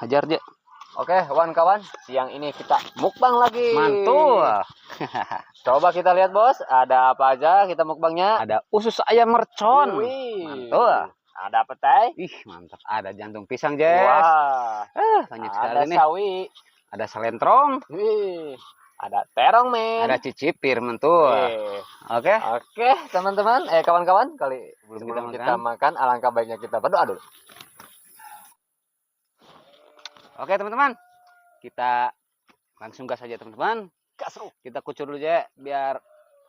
Hajar Je. Oke, kawan-kawan, siang ini kita mukbang lagi. Mantul. Coba kita lihat, Bos, ada apa aja kita mukbangnya? Ada usus ayam mercon. Wih. Mantul. Ada petai. Ih, mantap. Ada jantung pisang, Jess. Wah. Banyak Ada sekali nih. sawi. Ada selentrong. Wih. Ada terong, men. Ada cicipir, mantul. Wih. Oke. Oke, teman-teman, kawan-kawan, Sebelum kita makan, alangkah baiknya kita berdoa dulu. Oke, teman-teman. Kita langsung gas aja, teman-teman. Gasruk. Kita kucur dulu aja biar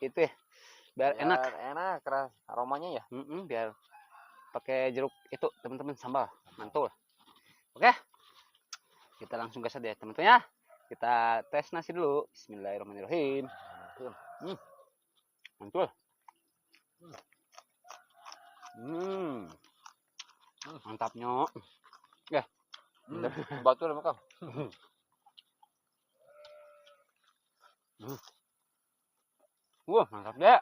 itu ya, biar enak. Enak, keras aromanya ya. Biar pakai jeruk itu, teman-teman, sambal. Mantul. Oke. Kita langsung gas aja, teman-teman ya. Kita tes nasi dulu. Bismillahirrahmanirrahim. Mantul. Mantapnya. Ya. Batu lah, Kang. Wah, mantap deh.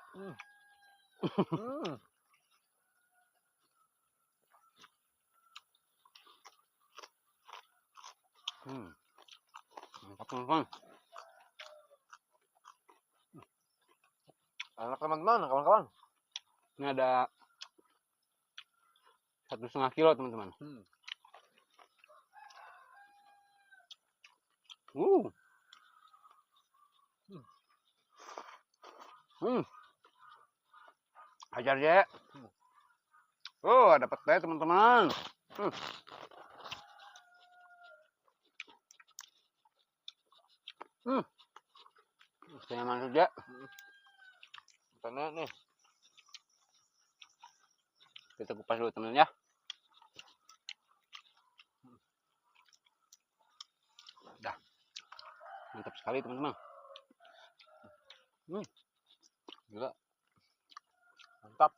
Mantap, teman-teman. Enak, teman-teman, kawan-kawan. Ini ada 1,5 kilo, teman-teman. Hajar je. Dapat deh, teman-teman. Saya mantap je. Karena nih. Kita kupas dulu, teman ya. Dah. Mantap sekali, teman-teman. Gila. Mantap.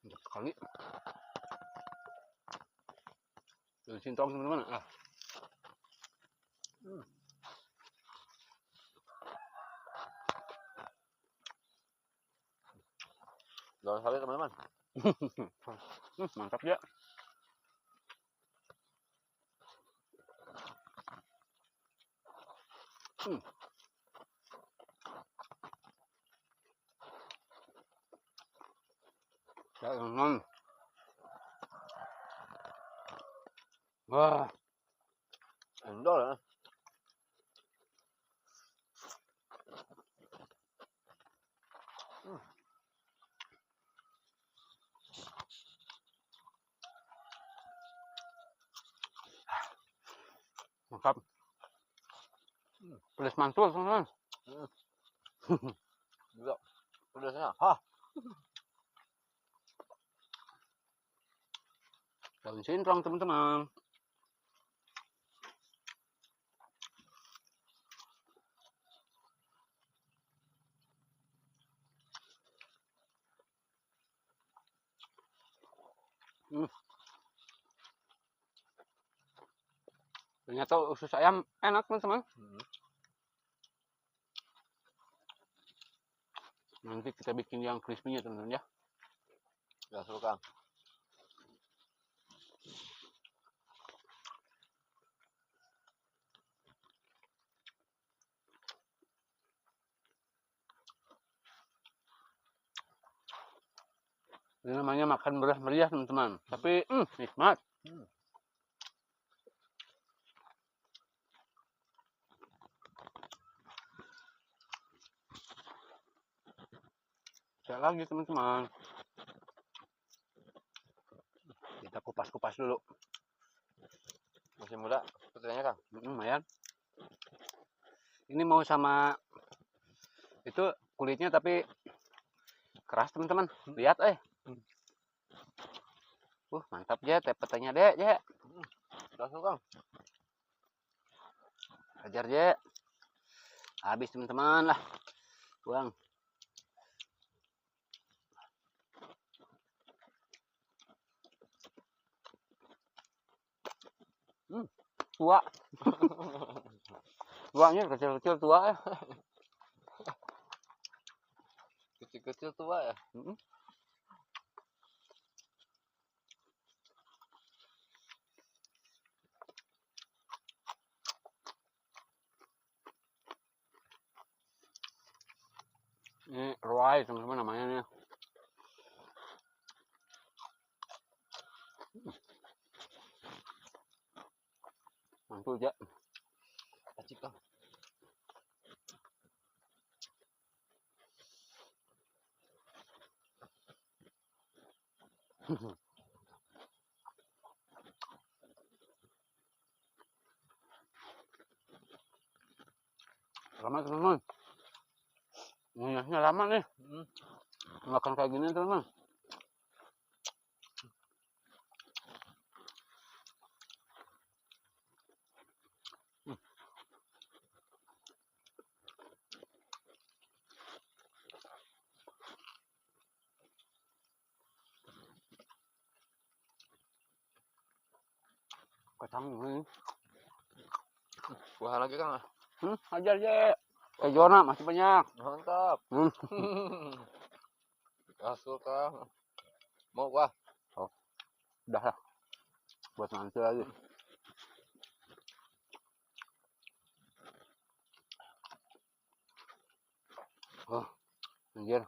Mantap sekali. Daun singkong, teman-teman. Daun sawi, teman-teman. Mantap ya. Ya, teman-teman. Wah, Endol ya. mantap. Pedas mantul, teman-teman. Gila. Pedasnya. Hah. Daun singkong, teman-teman. Ternyata usus ayam enak, teman-teman. Nanti kita bikin yang crispy-nya, teman-teman ya. Ya, seru, Kang. Ini namanya makan beras meriah, teman-teman. Tapi nikmat. Sekali lagi, teman-teman. Kita kupas-kupas dulu. Masih muda petirnya, Kang. Lumayan. Ini mau sama itu kulitnya tapi keras, teman-teman. Lihat, mantap je, petanya deh, je. Langsung, Kang. Hajar je. Habis, teman-teman lah. Buang. Tua. Tuanya kecil-kecil tua ya. Kecil-kecil tua ya. serai teman-teman namanya nih. Mantul aja. Acik Kang. Lama teman-teman. Ngunyahnya lama nih. Makan kayak gini teman-teman. Kacang ini. Kuah lagi Kang. Ajar aja. Jona masih banyak. Mantap. Masuk Kang. Mau kuah? Udah lah. Buat nanti lagi. Oh, anjir.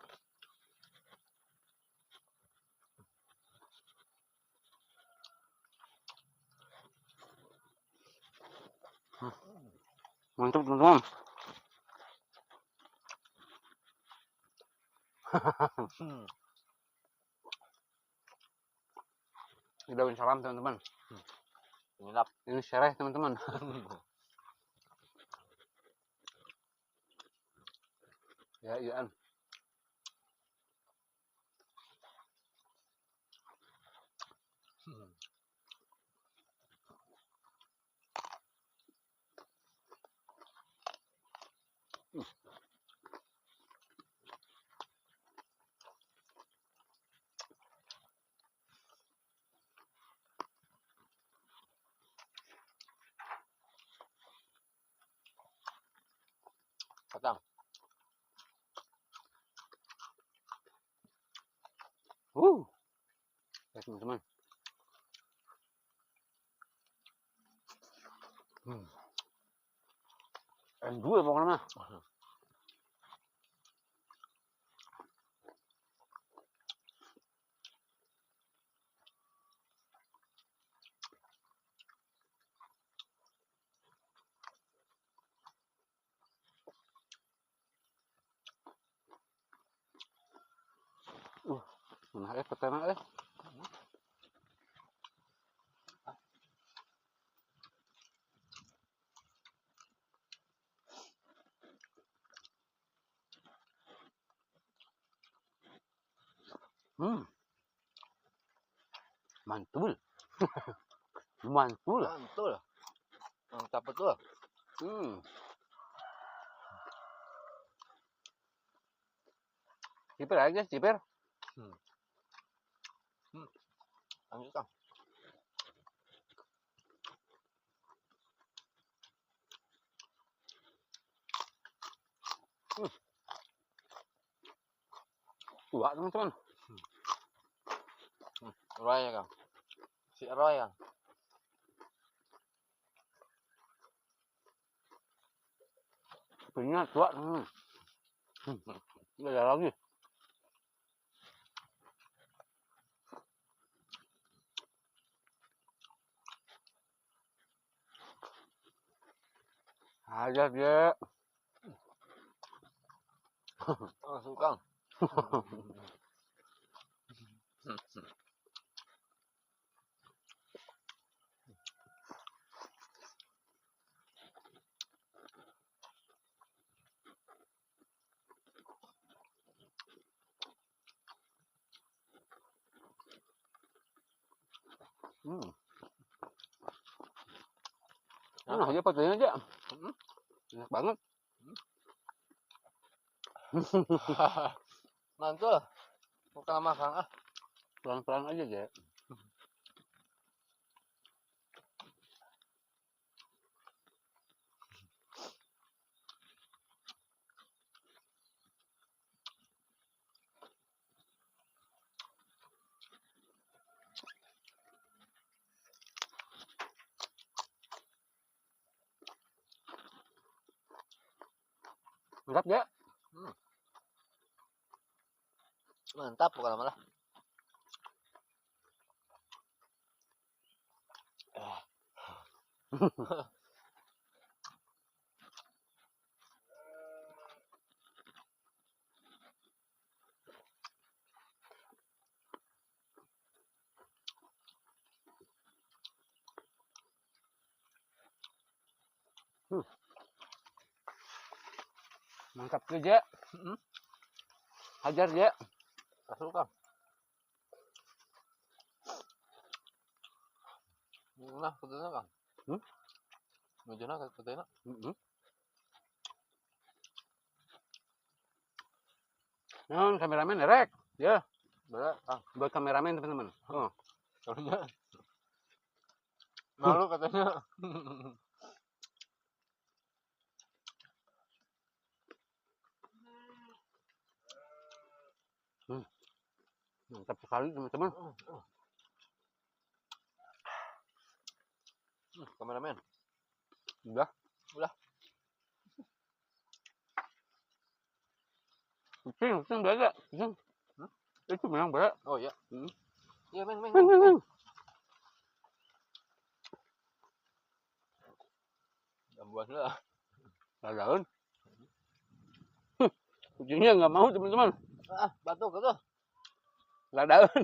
Mantap teman-teman. Udah salam teman-teman. Nginap. Ini serai teman-teman. Ya iyaan. Kacang. Ya teman-teman. Dua pokoknya mah. Mana pertama mantul. Mantul. Mantul. Mantap betul. Ciper aja, ciper. Lanjut Kang. Tua teman-teman. Roy ya Kang. Si Roy Kang. Punya tua teman-teman. Nggak ada lagi. Aja dia. Langsung Kang. Nah, aja patenya aja. Enak banget. Mantul. Bukan sama Kang ah. Pelan-pelan aja ya. Enggak ya. Mantap bukan malah. Mantap tuh, Je. Hajar, Je. Masuk Kang. Nah, putihnya Kang. Mujuna kan putihnya. Nah, kameramen rek. Ya, Bener, Kang. buat kameramen teman-teman. Oh. Soalnya malu katanya. Mantap sekali teman-teman. Kameramen. Udah. Udah. Kucing beda. Kucing. Itu memang beda. Oh iya. Iya, men. Buat lah. Daun. Kucingnya nggak mau teman-teman. Batuk tuh. Nggak daun.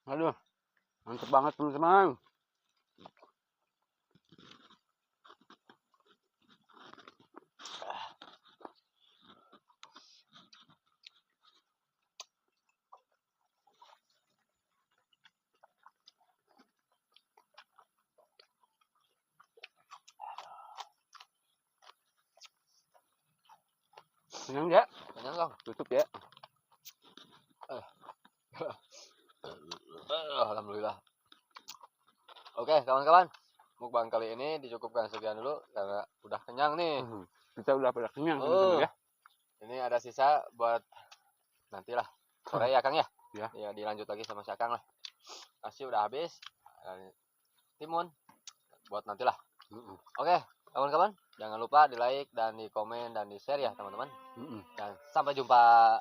Aduh, mantep banget teman-teman. Kenyang ya? Kenyang Kang. Tutup ya. Alhamdulillah. Oke, kawan-kawan. Mukbang kali ini dicukupkan sekian dulu karena udah kenyang nih. Kita udah pada kenyang teman-teman ya. Ini ada sisa buat nantilah sore ya Kang ya. Ya. Ya dilanjut lagi sama si Akang lah. Nasi udah habis. Timun buat nantilah. Oke, kawan-kawan, jangan lupa di like dan di komen dan di share ya teman-teman. Dan sampai jumpa.